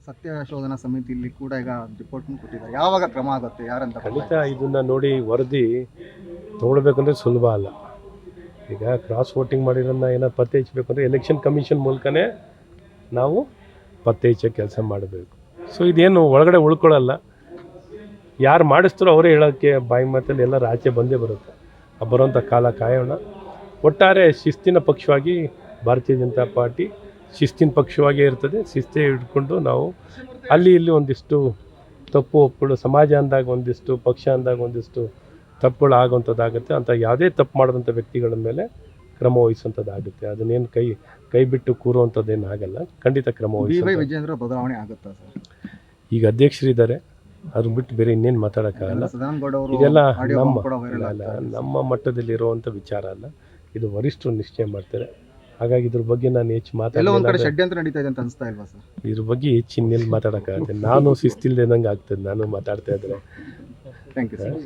ಸತ್ಯ ಶೋಧನಾ ಸಮಿತಿಯಲ್ಲಿ ಕೂಡ ಈಗ ರಿಪೋರ್ಟ್ ಕೊಟ್ಟಿದ್ದಾರೆ. ಯಾವಾಗ ಕ್ರಮ ಆಗುತ್ತೆ ಯಾರಂತ ಖಂಡಿತ ಇದನ್ನು ನೋಡಿ ವರದಿ ತೊಗೊಳ್ಬೇಕಂದ್ರೆ ಸುಲಭ ಅಲ್ಲ. ಈಗ ಕ್ರಾಸ್ ವೋಟಿಂಗ್ ಮಾಡಿರೋದನ್ನ ಏನೋ ಪತ್ತೆ ಹಚ್ಚಬೇಕಂದ್ರೆ ಎಲೆಕ್ಷನ್ ಕಮಿಷನ್ ಮೂಲಕನೇ ನಾವು ಪತ್ತೆ ಹಚ್ಚೋ ಕೆಲಸ ಮಾಡಬೇಕು. ಸೊ ಇದೇನು ಒಳಗಡೆ ಉಳ್ಕೊಳ್ಳಲ್ಲ. ಯಾರು ಮಾಡಿಸ್ತಾರೋ ಅವರೇ ಹೇಳೋಕ್ಕೆ ಬಾಯಿ ಮಾತಲ್ಲಿ ಎಲ್ಲ ಆಚೆ ಬಂದೇ ಬರುತ್ತೆ. ಬರೋಂಥ ಕಾಲ ಕಾಯೋಣ. ಒಟ್ಟಾರೆ ಶಿಸ್ತಿನ ಪಕ್ಷವಾಗಿ ಭಾರತೀಯ ಜನತಾ ಪಾರ್ಟಿ ಶಿಸ್ತಿನ ಪಕ್ಷವಾಗೇ ಇರ್ತದೆ. ಶಿಸ್ತೇ ಹಿಡ್ಕೊಂಡು ನಾವು ಅಲ್ಲಿ ಇಲ್ಲಿ ಒಂದಿಷ್ಟು ತಪ್ಪು ಒಪ್ಪುಗಳು ಸಮಾಜ ಅಂದಾಗ ಒಂದಿಷ್ಟು ಪಕ್ಷ ಅಂದಾಗ ಒಂದಿಷ್ಟು ತಪ್ಪುಗಳು ಆಗುವಂಥದ್ದಾಗುತ್ತೆ. ಅಂತ ಯಾವುದೇ ತಪ್ಪು ಮಾಡಿದಂಥ ವ್ಯಕ್ತಿಗಳ ಮೇಲೆ ಕ್ರಮ ವಹಿಸುವಂಥದ್ದಾಗುತ್ತೆ. ಅದನ್ನೇನು ಕೈ ಬಿಟ್ಟು ಕೂರುವಂಥದ್ದೇನು ಆಗಲ್ಲ. ಖಂಡಿತ ಕ್ರಮ ವಹಿಸಿ. ವಿಜೇಂದ್ರ ಬದಲಾವಣೆ ಆಗುತ್ತಾ ಸರ್? ಈಗ ಅಧ್ಯಕ್ಷರಿದ್ದಾರೆ, ಅದ್ರ ಬಿಟ್ಟು ಬೇರೆ ಇನ್ನೇನು ಮಾತಾಡೋಕ್ಕಾಗಲ್ಲ. ಇದೆಲ್ಲ ನಮ್ಮ ಮಟ್ಟದಲ್ಲಿರುವಂಥ ವಿಚಾರ ಅಲ್ಲ. ಇದು ವರಿಷ್ಠರು ನಿಶ್ಚಯ ಮಾಡ್ತಾರೆ. ಹಾಗಾಗಿ ಇದ್ರ ಬಗ್ಗೆ ನಾನು ಹೆಚ್ಚು ಷಡ್ಯಂತ್ರ ನಡೀತಾ ಇದೆ ಅಂತ ಅನಿಸ್ತಾ ಇಲ್ವಾ ಸರ್? ಇದ್ರ ಬಗ್ಗೆ ಹೆಚ್ಚು ಇನ್ನೆಲ್ಲಿ ಮಾತಾಡೋಕ್ಕಾಗುತ್ತೆ. ನಾನು ಶಿಸ್ತಿಲ್ದೇನಂಗೆ ಆಗ್ತದೆ ನಾನು ಮಾತಾಡ್ತಾ ಇದ್ರೆ. Thank you sir.